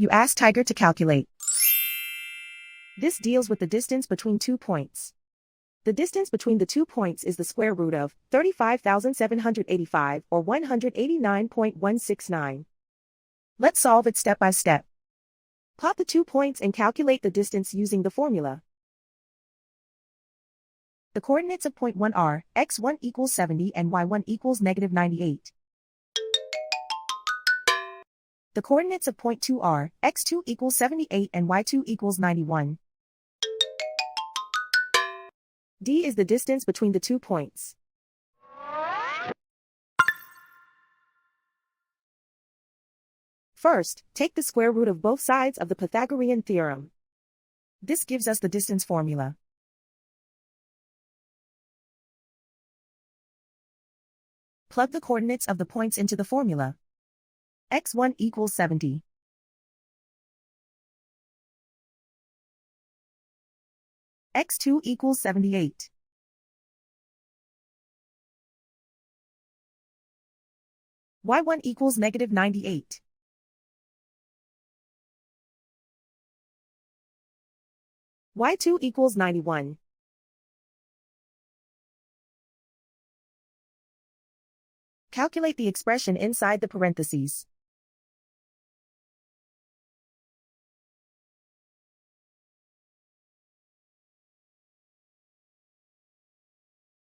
You ask Tiger to calculate. This deals with the distance between 2 points. The distance between the 2 points is the square root of 35,785 or 189.169. Let's solve it step by step. Plot the 2 points and calculate the distance using the formula. The coordinates of point 1 are x1 equals 70 and y1 equals negative 98. The coordinates of point 2 are x2 equals 78 and y2 equals 91. D is the distance between the 2 points. First, take the square root of both sides of the Pythagorean theorem. This gives us the distance formula. Plug the coordinates of the points into the formula. x1 equals 70. x2 equals 78. y1 equals negative 98. y2 equals 91. Calculate the expression inside the parentheses.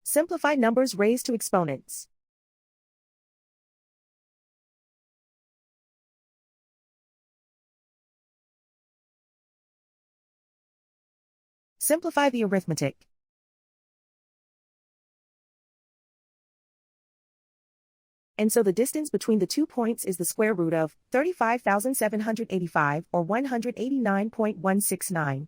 Simplify numbers raised to exponents. Simplify the arithmetic. And so the distance between the 2 points is the square root of 35,785 or 189.169.